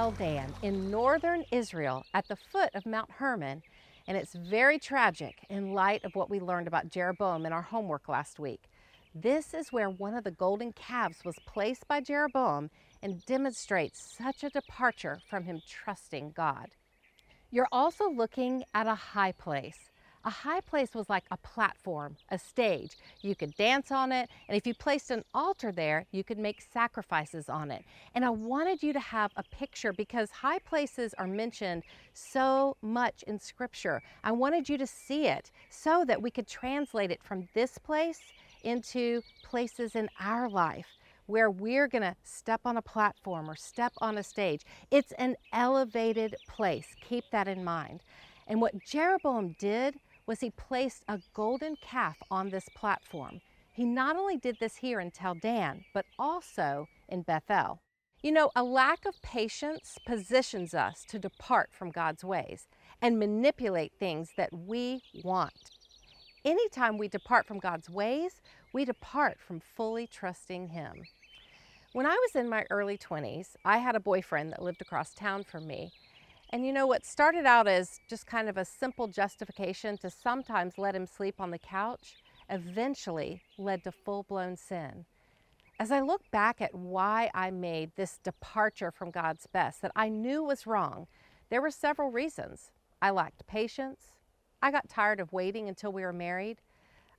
El Dan in northern Israel at the foot of Mount Hermon, and it's very tragic in light of what we learned about Jeroboam in our homework last week. This is where one of the golden calves was placed by Jeroboam and demonstrates such a departure from him trusting God. You're also looking at a high place. A high place was like a platform, a stage. You could dance on it, and if you placed an altar there, you could make sacrifices on it. And I wanted you to have a picture because high places are mentioned so much in Scripture. I wanted you to see it so that we could translate it from this place into places in our life where we're going to step on a platform or step on a stage. It's an elevated place. Keep that in mind. And what Jeroboam did was he placed a golden calf on this platform. He not only did this here in Tel Dan, but also in Bethel. You know, a lack of patience positions us to depart from God's ways and manipulate things that we want. Anytime we depart from God's ways, we depart from fully trusting Him. When I was in my early 20s, I had a boyfriend that lived across town from me. And you know, what started out as just kind of a simple justification to sometimes let him sleep on the couch eventually led to full-blown sin. As I look back at why I made this departure from God's best that I knew was wrong, there were several reasons. I lacked patience. I got tired of waiting until we were married.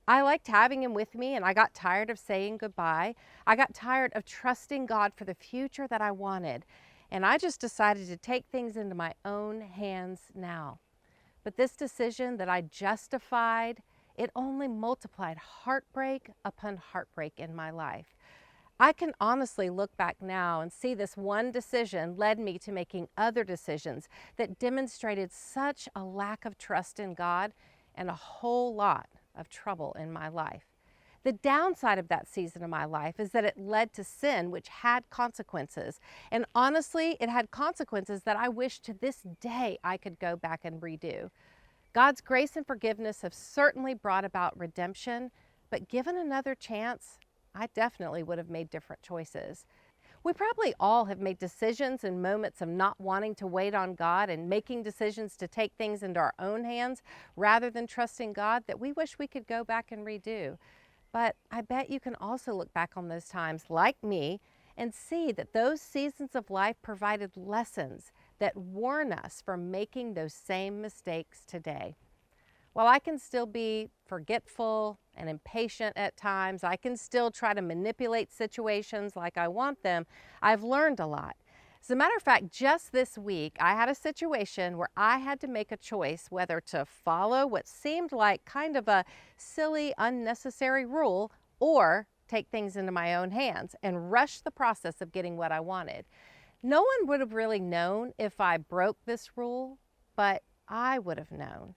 I liked having him with me, and I got tired of saying goodbye. I got tired of trusting God for the future that I wanted. And I just decided to take things into my own hands now. But this decision that I justified, it only multiplied heartbreak upon heartbreak in my life. I can honestly look back now and see this one decision led me to making other decisions that demonstrated such a lack of trust in God and a whole lot of trouble in my life. The downside of that season of my life is that it led to sin, which had consequences. And honestly, it had consequences that I wish to this day I could go back and redo. God's grace and forgiveness have certainly brought about redemption, but given another chance, I definitely would have made different choices. We probably all have made decisions in moments of not wanting to wait on God and making decisions to take things into our own hands rather than trusting God that we wish we could go back and redo. But I bet you can also look back on those times like me and see that those seasons of life provided lessons that warn us from making those same mistakes today. While I can still be forgetful and impatient at times, I can still try to manipulate situations like I want them, I've learned a lot. As a matter of fact, just this week, I had a situation where I had to make a choice whether to follow what seemed like kind of a silly, unnecessary rule or take things into my own hands and rush the process of getting what I wanted. No one would have really known if I broke this rule, but I would have known.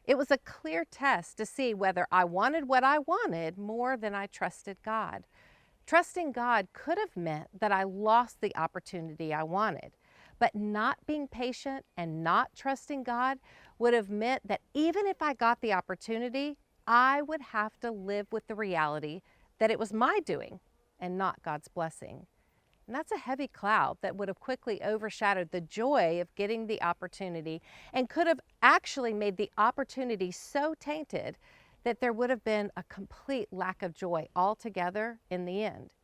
It was a clear test to see whether I wanted what I wanted more than I trusted God. Trusting God could have meant that I lost the opportunity I wanted, but not being patient and not trusting God would have meant that even if I got the opportunity, I would have to live with the reality that it was my doing and not God's blessing. And that's a heavy cloud that would have quickly overshadowed the joy of getting the opportunity and could have actually made the opportunity so tainted that there would have been a complete lack of joy altogether in the end.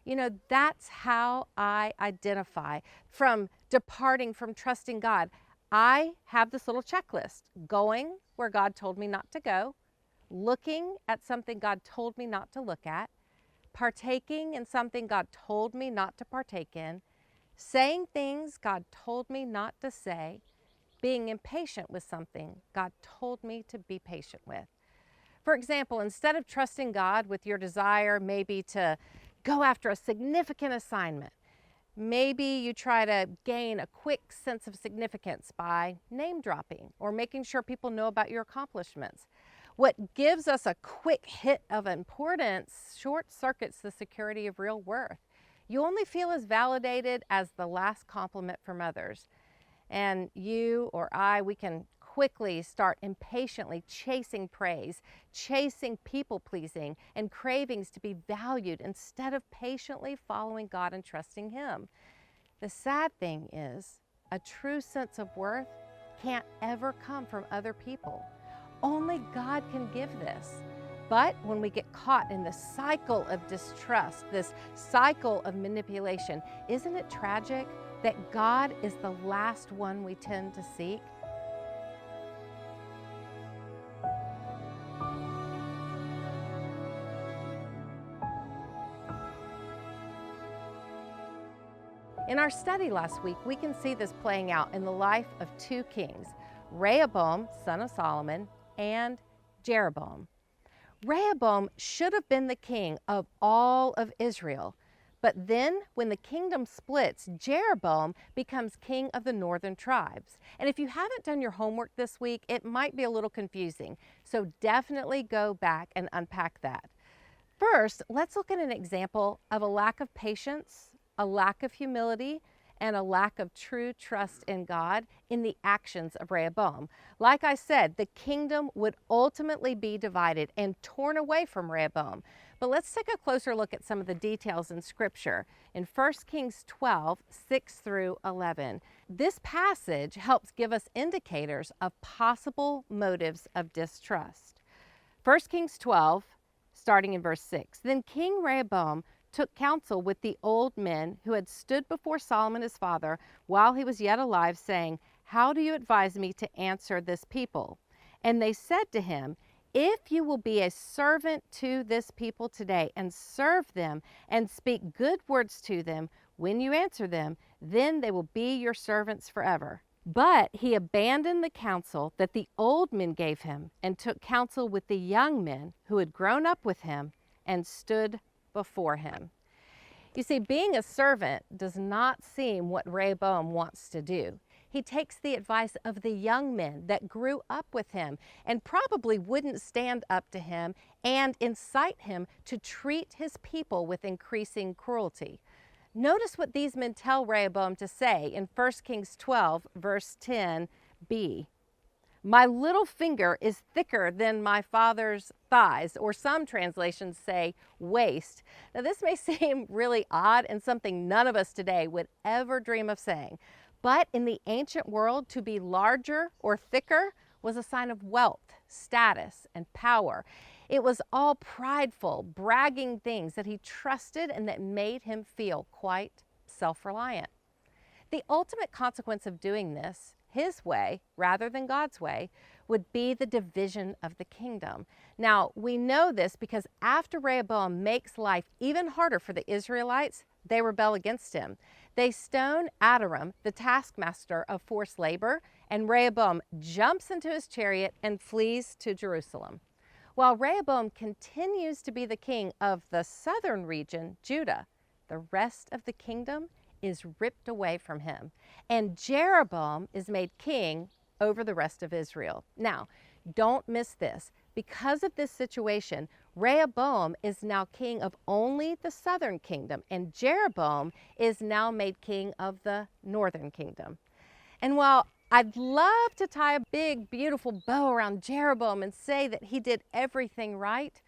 You know, that's how I identify from departing from trusting God. I have this little checklist: going where God told me not to go, looking at something God told me not to look at, partaking in something God told me not to partake in, saying things God told me not to say, being impatient with something God told me to be patient with. For example, instead of trusting God with your desire maybe to go after a significant assignment, maybe you try to gain a quick sense of significance by name dropping or making sure people know about your accomplishments. What gives us a quick hit of importance short circuits the security of real worth. You only feel as validated as the last compliment from others. And you or I, we can quickly start impatiently chasing praise, chasing people-pleasing, and cravings to be valued instead of patiently following God and trusting Him. The sad thing is, a true sense of worth can't ever come from other people. Only God can give this. But when we get caught in this cycle of distrust, this cycle of manipulation, isn't it tragic that God is the last one we tend to seek? In our study last week, we can see this playing out in the life of two kings, Rehoboam, son of Solomon, and Jeroboam. Rehoboam should have been the king of all of Israel, but then when the kingdom splits, Jeroboam becomes king of the northern tribes. And if you haven't done your homework this week, it might be a little confusing, so definitely go back and unpack that. First, let's look at an example of a lack of patience, a lack of humility, and a lack of true trust in God in the actions of Rehoboam. Like I said, the kingdom would ultimately be divided and torn away from Rehoboam. But let's take a closer look at some of the details in Scripture. In 1 Kings 12, 6 through 11, this passage helps give us indicators of possible motives of distrust. 1 Kings 12, starting in verse 6, Then King Rehoboam took counsel with the old men who had stood before Solomon his father while he was yet alive, saying, How do you advise me to answer this people? And they said to him, If you will be a servant to this people today and serve them and speak good words to them when you answer them, then they will be your servants forever. But he abandoned the counsel that the old men gave him and took counsel with the young men who had grown up with him and stood before him. You see, being a servant does not seem what Rehoboam wants to do. He takes the advice of the young men that grew up with him and probably wouldn't stand up to him and incite him to treat his people with increasing cruelty. Notice what these men tell Rehoboam to say in 1 Kings 12, verse 10b. My little finger is thicker than my father's thighs, or some translations say waist. Now this may seem really odd and something none of us today would ever dream of saying, but in the ancient world, to be larger or thicker was a sign of wealth, status, and power. It was all prideful, bragging things that he trusted and that made him feel quite self-reliant. The ultimate consequence of doing this his way rather than God's way would be the division of the kingdom. Now, we know this because after Rehoboam makes life even harder for the Israelites, they rebel against him. They stone Adoram, the taskmaster of forced labor, and Rehoboam jumps into his chariot and flees to Jerusalem. While Rehoboam continues to be the king of the southern region, Judah, the rest of the kingdom is ripped away from him, and Jeroboam is made king over the rest of Israel. Now, don't miss this. Because of this situation, Rehoboam is now king of only the southern kingdom, and Jeroboam is now made king of the northern kingdom. And while I'd love to tie a big, beautiful bow around Jeroboam and say that he did everything right,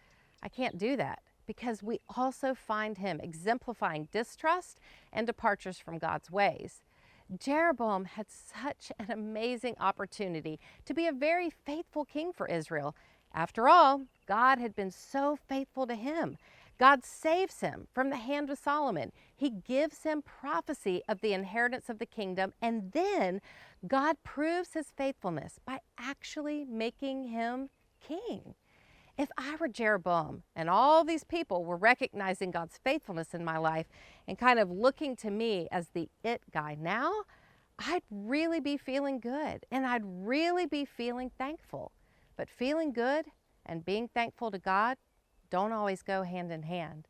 I can't do that, because we also find him exemplifying distrust and departures from God's ways. Jeroboam had such an amazing opportunity to be a very faithful king for Israel. After all, God had been so faithful to him. God saves him from the hand of Solomon. He gives him prophecy of the inheritance of the kingdom, and then God proves his faithfulness by actually making him king. If I were Jeroboam and all these people were recognizing God's faithfulness in my life and kind of looking to me as the it guy now, I'd really be feeling good and I'd really be feeling thankful. But feeling good and being thankful to God don't always go hand in hand.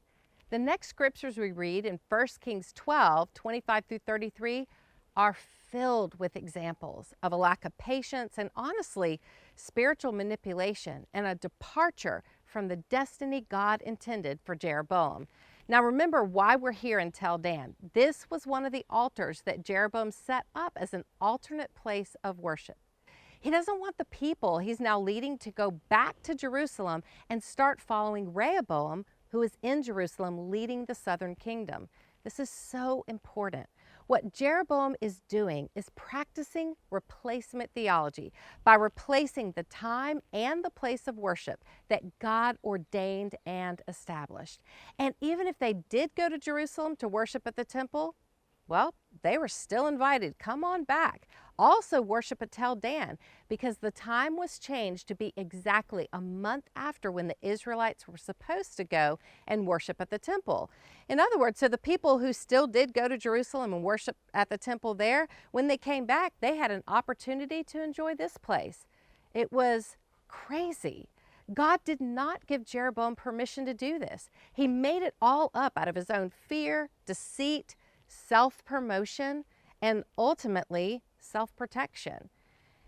The next scriptures we read in 1 Kings 12, 25 through 33 are filled with examples of a lack of patience and honestly spiritual manipulation and a departure from the destiny God intended for Jeroboam. Now remember why we're here in Tel Dan. This was one of the altars that Jeroboam set up as an alternate place of worship. He doesn't want the people he's now leading to go back to Jerusalem and start following Rehoboam, who is in Jerusalem leading the southern kingdom. This is so important. What Jeroboam is doing is practicing replacement theology by replacing the time and the place of worship that God ordained and established. And even if they did go to Jerusalem to worship at the temple, well, they were still invited. Come on back. Also worship at Tel Dan, because the time was changed to be exactly a month after when the Israelites were supposed to go and worship at the temple. In other words, so the people who still did go to Jerusalem and worship at the temple there, when they came back, they had an opportunity to enjoy this place. It was crazy. God did not give Jeroboam permission to do this. He made it all up out of his own fear, deceit, self-promotion, and ultimately self-protection.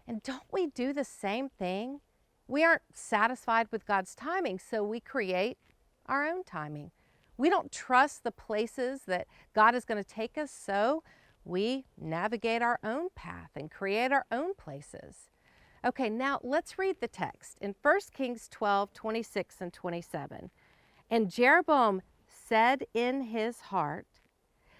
And don't we do the same thing? We aren't satisfied with God's timing, so we create our own timing. We don't trust the places that God is going to take us, so we navigate our own path and create our own places. Okay, now let's read the text in 1 Kings 12, 26 and 27. And Jeroboam said in his heart,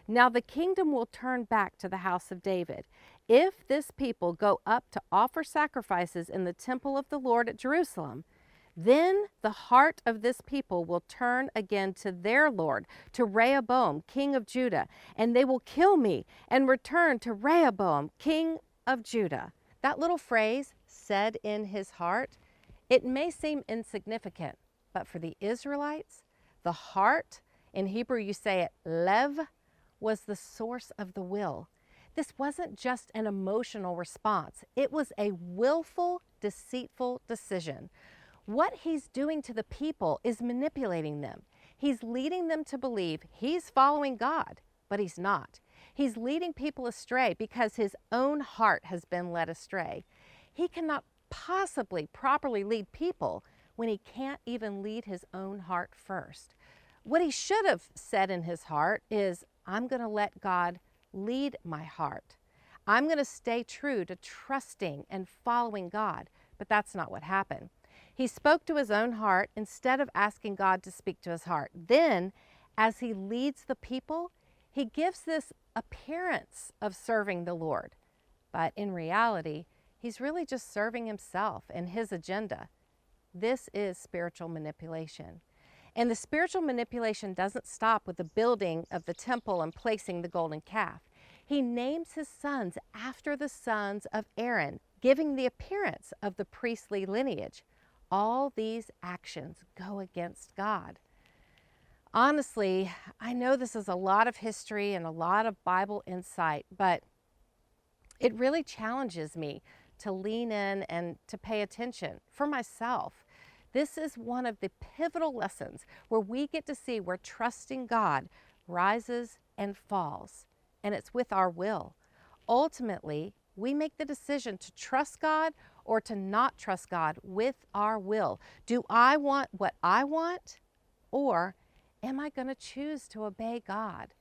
now the kingdom will turn back to the house of David. If this people go up to offer sacrifices in the temple of the Lord at Jerusalem, then the heart of this people will turn again to their Lord, to Rehoboam, king of Judah, and they will kill me and return to Rehoboam, king of Judah. That little phrase, said in his heart, it may seem insignificant, but for the Israelites, the heart, in Hebrew you say it lev, was the source of the will. This wasn't just an emotional response. It was a willful, deceitful decision. What he's doing to the people is manipulating them. He's leading them to believe he's following God, but he's not. He's leading people astray because his own heart has been led astray. He cannot possibly properly lead people when he can't even lead his own heart first. What he should have said in his heart is, I'm going to let God lead my heart. I'm going to stay true to trusting and following God. But that's not what happened. He spoke to his own heart instead of asking God to speak to his heart. Then, as he leads the people, he gives this appearance of serving the Lord. But in reality, he's really just serving himself and his agenda. This is spiritual manipulation. And the spiritual manipulation doesn't stop with the building of the temple and placing the golden calf. He names his sons after the sons of Aaron, giving the appearance of the priestly lineage. All these actions go against God. Honestly, I know this is a lot of history and a lot of Bible insight, but it really challenges me to lean in and to pay attention for myself. This is one of the pivotal lessons where we get to see where trusting God rises and falls, and it's with our will. Ultimately, we make the decision to trust God or to not trust God with our will. Do I want what I want, or am I going to choose to obey God?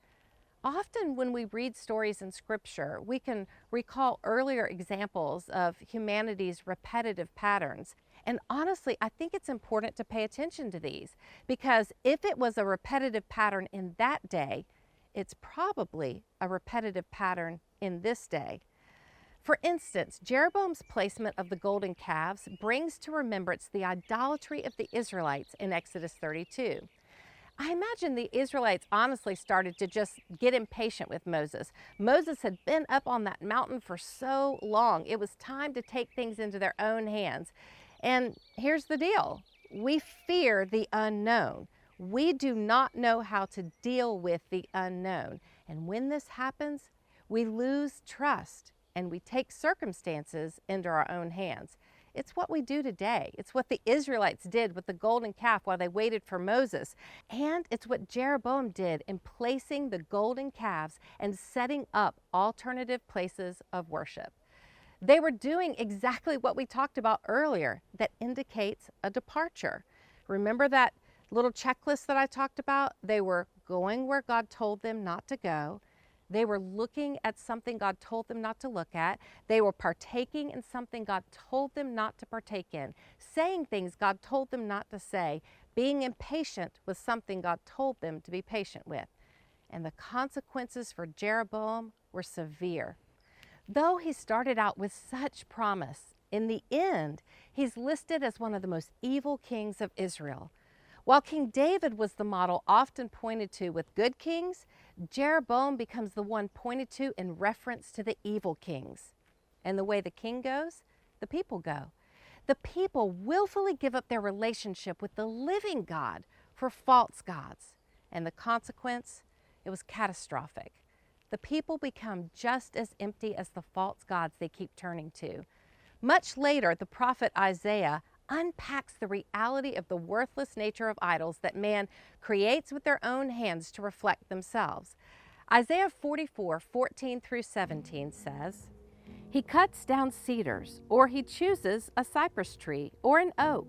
Often when we read stories in Scripture, we can recall earlier examples of humanity's repetitive patterns. And honestly, I think it's important to pay attention to these, because if it was a repetitive pattern in that day, it's probably a repetitive pattern in this day. For instance, Jeroboam's placement of the golden calves brings to remembrance the idolatry of the Israelites in Exodus 32. I imagine the Israelites honestly started to just get impatient with Moses. Moses had been up on that mountain for so long. It was time to take things into their own hands. And here's the deal. We fear the unknown. We do not know how to deal with the unknown. And when this happens, we lose trust and we take circumstances into our own hands. It's what we do today. It's what the Israelites did with the golden calf while they waited for Moses. And it's what Jeroboam did in placing the golden calves and setting up alternative places of worship. They were doing exactly what we talked about earlier that indicates a departure. Remember that little checklist that I talked about? They were going where God told them not to go. They were looking at something God told them not to look at. They were partaking in something God told them not to partake in, saying things God told them not to say, being impatient with something God told them to be patient with. And the consequences for Jeroboam were severe. Though he started out with such promise, in the end, he's listed as one of the most evil kings of Israel. While King David was the model often pointed to with good kings, Jeroboam becomes the one pointed to in reference to the evil kings. And the way the king goes, the people go. The people willfully give up their relationship with the living God for false gods. And the consequence, it was catastrophic. The people become just as empty as the false gods they keep turning to. Much later, the prophet Isaiah unpacks the reality of the worthless nature of idols that man creates with their own hands to reflect themselves. Isaiah 44:14 through 17 says, "He cuts down cedars, or he chooses a cypress tree or an oak,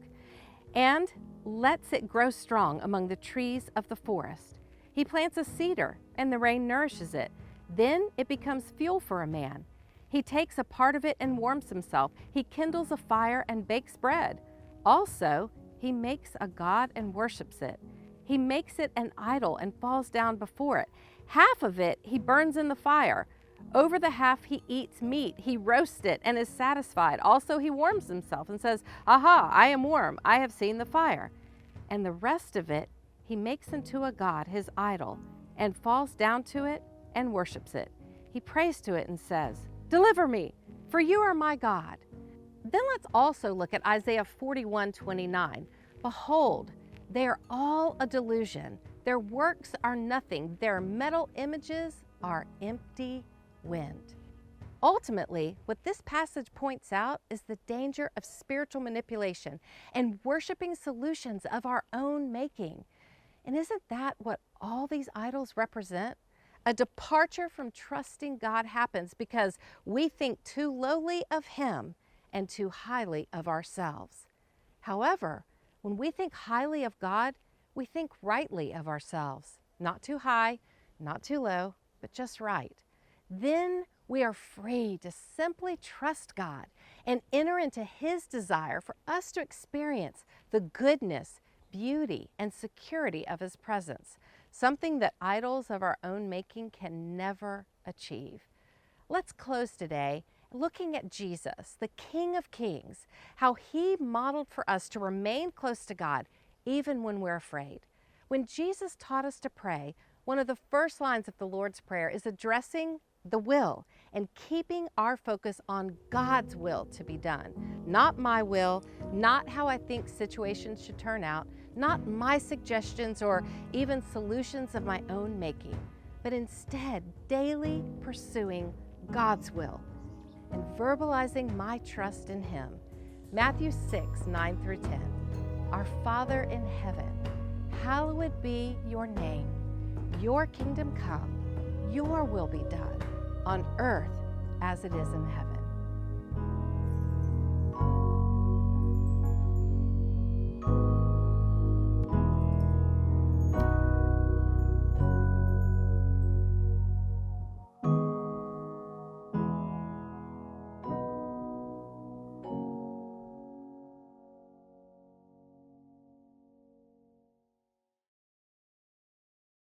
and lets it grow strong among the trees of the forest. He plants a cedar, and the rain nourishes it. Then it becomes fuel for a man. He takes a part of it and warms himself. He kindles a fire and bakes bread. Also, he makes a god and worships it. He makes it an idol and falls down before it. Half of it he burns in the fire. Over the half he eats meat. He roasts it and is satisfied. Also he warms himself and says, 'Aha, I am warm. I have seen the fire.' And the rest of it he makes into a god, his idol, and falls down to it and worships it. He prays to it and says, 'Deliver me, for you are my God.'" Then let's also look at Isaiah 41:29. "Behold, they are all a delusion. Their works are nothing. Their metal images are empty wind." Ultimately, what this passage points out is the danger of spiritual manipulation and worshiping solutions of our own making. And isn't that what all these idols represent? A departure from trusting God happens because we think too lowly of Him and too highly of ourselves. However, when we think highly of God, we think rightly of ourselves. Not too high, not too low, but just right. Then we are free to simply trust God and enter into His desire for us to experience the goodness, beauty, and security of His presence, something that idols of our own making can never achieve. Let's close today looking at Jesus, the King of Kings, how He modeled for us to remain close to God even when we're afraid. When Jesus taught us to pray, one of the first lines of the Lord's Prayer is addressing the will and keeping our focus on God's will to be done. Not my will, not how I think situations should turn out, not my suggestions or even solutions of my own making, but instead daily pursuing God's will and verbalizing my trust in Him. Matthew 6:9 through 10. Our Father in heaven, hallowed be your name. Your kingdom come, your will be done on earth as it is in heaven.